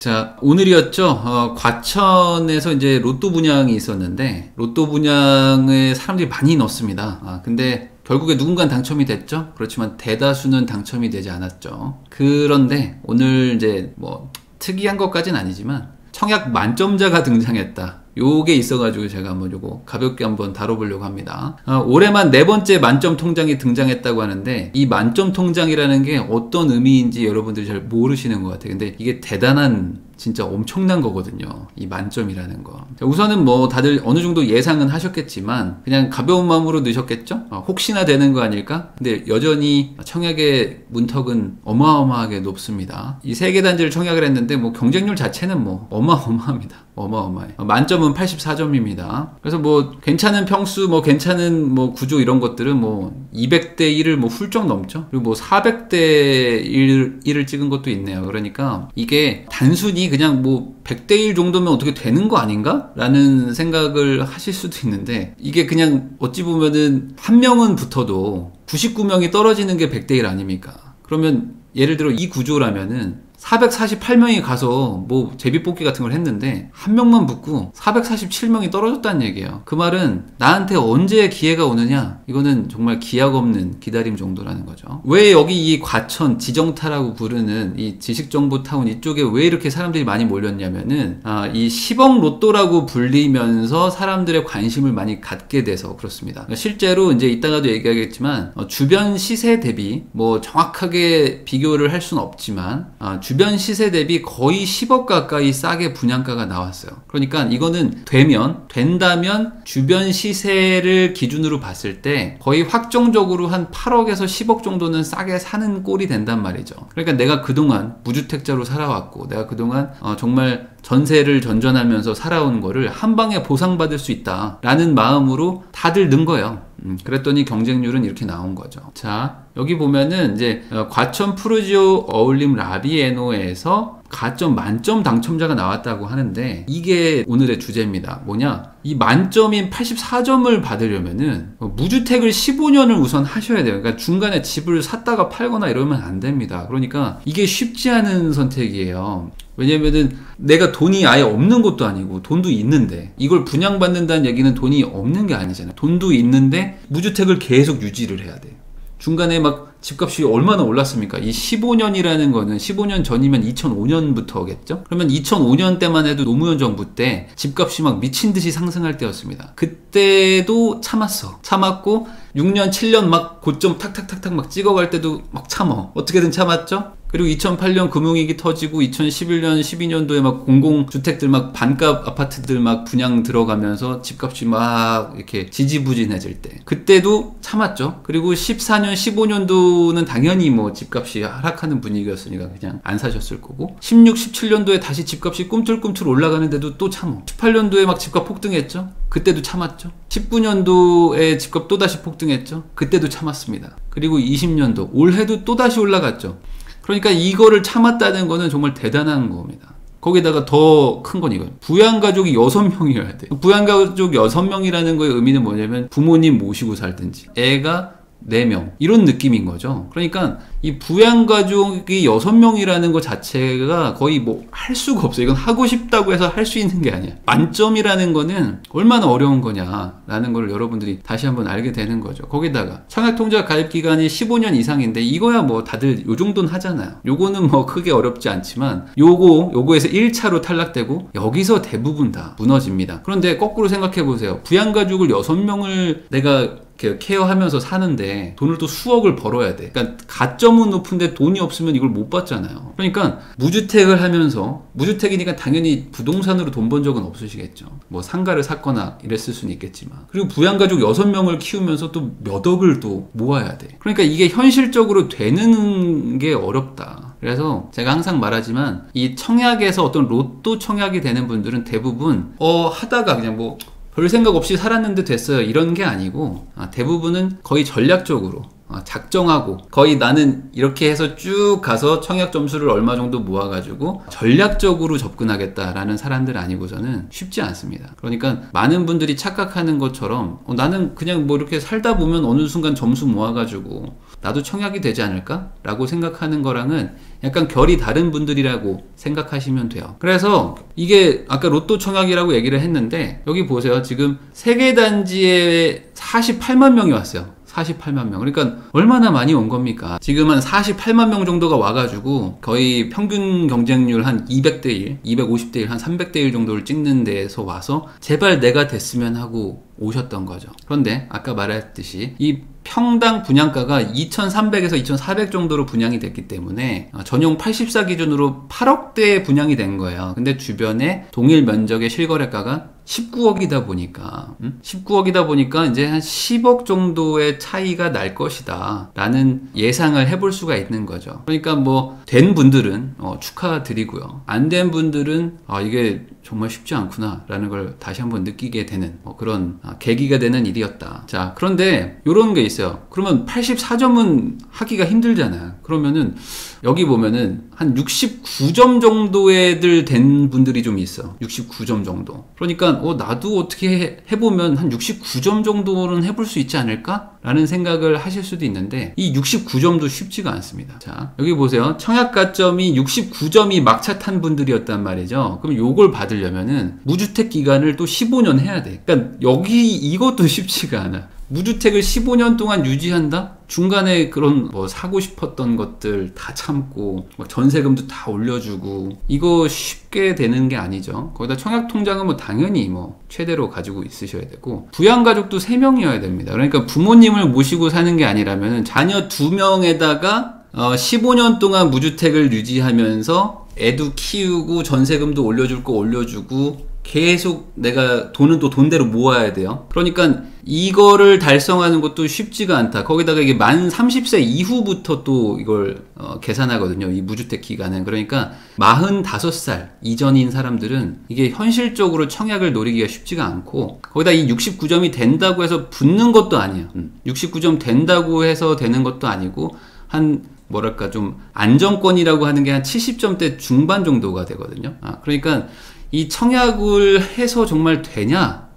자, 오늘이었죠. 과천에서 이제 로또 분양이 있었는데, 로또 분양에 사람들이 많이 넣었습니다. 근데 결국에 누군가는 당첨이 됐죠. 그렇지만 대다수는 당첨이 되지 않았죠. 그런데 오늘 이제 뭐 특이한 것까지는 아니지만 청약 만점자가 등장했다. 요게 있어가지고 제가 한번 요거 가볍게 한번 다뤄보려고 합니다. 올해만 4번째 만점 통장이 등장했다고 하는데, 이 만점 통장이라는 게 어떤 의미인지 여러분들이 잘 모르시는 것 같아요. 근데 이게 대단한, 진짜 엄청난 거거든요. 이 만점이라는 거. 자, 우선은 뭐 다들 어느 정도 예상은 하셨겠지만 그냥 가벼운 마음으로 넣으셨겠죠? 혹시나 되는 거 아닐까? 근데 여전히 청약의 문턱은 어마어마하게 높습니다. 이 3개 단지를 청약을 했는데 뭐 경쟁률 자체는 뭐 어마어마합니다. 어마어마해. 만점은 84점입니다. 그래서 뭐 괜찮은 평수, 뭐 괜찮은 뭐 구조 이런 것들은 뭐 200대 1을 뭐 훌쩍 넘죠. 그리고 뭐 400대 1을 찍은 것도 있네요. 그러니까 이게 단순히 그냥 뭐 100대 1 정도면 어떻게 되는 거 아닌가? 라는 생각을 하실 수도 있는데, 이게 그냥 어찌 보면은 한 명은 붙어도 99명이 떨어지는 게 100대 1 아닙니까? 그러면 예를 들어 이 구조라면은 448명이 가서 뭐 제비뽑기 같은 걸 했는데 한 명만 붙고 447명이 떨어졌다는 얘기예요. 그 말은 나한테 언제 기회가 오느냐? 이거는 정말 기약 없는 기다림 정도라는 거죠. 왜 여기 이 과천 지정타라고 부르는 이 지식정보타운 이쪽에 왜 이렇게 사람들이 많이 몰렸냐면은 이 10억 로또라고 불리면서 사람들의 관심을 많이 갖게 돼서 그렇습니다. 실제로 이제 이따가도 얘기하겠지만 주변 시세 대비 뭐 정확하게 비교를 할 수는 없지만 주변 시세 대비 거의 10억 가까이 싸게 분양가가 나왔어요. 그러니까 이거는 된다면 주변 시세를 기준으로 봤을 때 거의 확정적으로 한 8억에서 10억 정도는 싸게 사는 꼴이 된단 말이죠. 그러니까 내가 그동안 무주택자로 살아왔고, 내가 그동안 정말 전세를 전전하면서 살아온 거를 한 방에 보상받을 수 있다라는 마음으로 다들 넣은 거예요. 그랬더니 경쟁률은 이렇게 나온 거죠. 자, 여기 보면은 이제 과천 푸르지오 어울림 라비에노에서 가점 만점 당첨자가 나왔다고 하는데, 이게 오늘의 주제입니다. 뭐냐? 이 만점인 84점을 받으려면은 무주택을 15년을 우선 하셔야 돼요. 그러니까 중간에 집을 샀다가 팔거나 이러면 안 됩니다. 그러니까 이게 쉽지 않은 선택이에요. 왜냐면은 내가 돈이 아예 없는 것도 아니고 돈도 있는데, 이걸 분양받는다는 얘기는 돈이 없는 게 아니잖아요. 돈도 있는데 무주택을 계속 유지를 해야 돼. 중간에 막 집값이 얼마나 올랐습니까? 이 15년이라는 거는 15년 전이면 2005년부터겠죠? 그러면 2005년 때만 해도 노무현 정부 때 집값이 막 미친 듯이 상승할 때였습니다. 그때도 참았고 6년, 7년 막 고점 탁탁탁탁 막 찍어갈 때도 막 참어. 어떻게든 참았죠? 그리고 2008년 금융위기 터지고 2011년, 12년도에 막 공공주택들 막 반값 아파트들 막 분양 들어가면서 집값이 막 이렇게 지지부진해질 때, 그때도 참았죠. 그리고 14년, 15년도는 당연히 뭐 집값이 하락하는 분위기였으니까 그냥 안 사셨을 거고, 16, 17년도에 다시 집값이 꿈틀꿈틀 올라가는데도 또 참어. 18년도에 막 집값 폭등했죠. 그때도 참았죠. 19년도에 집값 또다시 폭등했죠. 그때도 참았습니다. 그리고 20년도 올해도 또다시 올라갔죠. 그러니까 이거를 참았다는 거는 정말 대단한 겁니다. 거기다가 더 큰 건 이거예요. 부양가족이 6명이어야 돼. 부양가족 6명이라는 거의 의미는 뭐냐면 부모님 모시고 살든지 애가 4명 이런 느낌인 거죠. 그러니까 이 부양가족이 6명이라는 것 자체가 거의 뭐 할 수가 없어요. 이건 하고 싶다고 해서 할 수 있는 게 아니야. 만점이라는 거는 얼마나 어려운 거냐라는 걸 여러분들이 다시 한번 알게 되는 거죠. 거기다가 청약통장 가입기간이 15년 이상인데 이거야 뭐 다들 요 정도는 하잖아요. 요거는 뭐 크게 어렵지 않지만 요거에서 1차로 탈락되고 여기서 대부분 다 무너집니다. 그런데 거꾸로 생각해 보세요. 부양가족을 6명을 내가 케어하면서 사는데 돈을 또 수억을 벌어야 돼. 그러니까 가점은 높은데 돈이 없으면 이걸 못 받잖아요. 그러니까 무주택을 하면서, 무주택이니까 당연히 부동산으로 돈 번 적은 없으시겠죠. 뭐 상가를 샀거나 이랬을 수는 있겠지만, 그리고 부양가족 6명을 키우면서 또 몇 억을 또 모아야 돼. 그러니까 이게 현실적으로 되는 게 어렵다. 그래서 제가 항상 말하지만 이 청약에서 어떤 로또 청약이 되는 분들은 대부분 하다가 그냥 뭐 별 생각 없이 살았는데 됐어요 이런 게 아니고, 대부분은 거의 전략적으로 작정하고 거의 나는 이렇게 해서 쭉 가서 청약 점수를 얼마 정도 모아가지고 전략적으로 접근하겠다라는 사람들 아니고서는 쉽지 않습니다. 그러니까 많은 분들이 착각하는 것처럼 나는 그냥 뭐 이렇게 살다 보면 어느 순간 점수 모아가지고 나도 청약이 되지 않을까? 라고 생각하는 거랑은 약간 결이 다른 분들이라고 생각하시면 돼요. 그래서 이게 아까 로또 청약이라고 얘기를 했는데 여기 보세요. 지금 세계 단지에 48만 명이 왔어요. 48만 명. 그러니까 얼마나 많이 온 겁니까? 지금 한 48만 명 정도가 와가지고 거의 평균 경쟁률 한 200대 1, 250대 1, 한 300대 1 정도를 찍는 데에서 와서 제발 내가 됐으면 하고 오셨던 거죠. 그런데 아까 말했듯이 이 평당 분양가가 2,300에서 2,400 정도로 분양이 됐기 때문에 전용 84 기준으로 8억대에 분양이 된 거예요. 근데 주변에 동일 면적의 실거래가가 19억이다 보니까 19억이다 보니까 이제 한 10억 정도의 차이가 날 것이다 라는 예상을 해볼 수가 있는 거죠. 그러니까 뭐 된 분들은 축하드리고요. 안 된 분들은 이게 정말 쉽지 않구나 라는 걸 다시 한번 느끼게 되는 그런 계기가 되는 일이었다. 자, 그런데 이런 게 있어요. 그러면 84점은 하기가 힘들잖아요. 그러면은 여기 보면은 한 69점 정도 애들 된 분들이 좀 있어. 69점 정도. 그러니까 나도 어떻게 해보면 한 69점 정도는 해볼 수 있지 않을까? 라는 생각을 하실 수도 있는데 이 69점도 쉽지가 않습니다. 자, 여기 보세요. 청약 가점이 69점이 막차 탄 분들이었단 말이죠. 그럼 요걸 받으려면은 무주택 기간을 또 15년 해야 돼. 그러니까 여기 이것도 쉽지가 않아. 무주택을 15년 동안 유지한다? 중간에 그런 뭐 사고 싶었던 것들 다 참고 막 전세금도 다 올려주고 이거 쉽게 되는 게 아니죠. 거기다 청약통장은 뭐 당연히 뭐 최대로 가지고 있으셔야 되고 부양가족도 3명이어야 됩니다. 그러니까 부모님을 모시고 사는 게 아니라면 자녀 2명에다가 15년 동안 무주택을 유지하면서 애도 키우고 전세금도 올려줄 거 올려주고 계속 내가 돈은 또 돈대로 모아야 돼요. 그러니까 이거를 달성하는 것도 쉽지가 않다. 거기다가 이게 만 30세 이후부터 또 이걸 계산하거든요. 이 무주택 기간은. 그러니까 45살 이전인 사람들은 이게 현실적으로 청약을 노리기가 쉽지가 않고 거기다 이 69점이 된다고 해서 붙는 것도 아니에요. 69점 된다고 해서 되는 것도 아니고 한 뭐랄까 좀 안정권이라고 하는 게 한 70점대 중반 정도가 되거든요. 그러니까 이 청약을 해서 정말 되냐?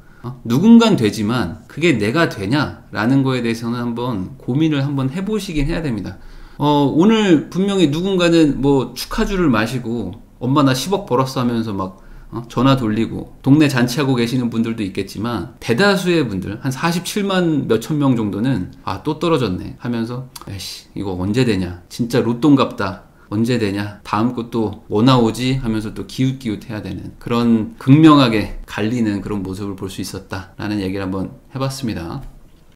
누군간 되지만 그게 내가 되냐? 라는 거에 대해서는 한번 고민을 한번 해보시긴 해야 됩니다. 오늘 분명히 누군가는 뭐 축하주를 마시고 엄마 나 10억 벌었어 하면서 막 전화 돌리고 동네 잔치하고 계시는 분들도 있겠지만 대다수의 분들 한 47만 몇천 명 정도는 또 떨어졌네 하면서 에이씨 이거 언제 되냐? 진짜 로또인갑다. 언제 되냐? 다음 것도 뭐 나오지? 하면서 또 기웃기웃 해야 되는 그런 극명하게 갈리는 그런 모습을 볼 수 있었다 라는 얘기를 한번 해봤습니다.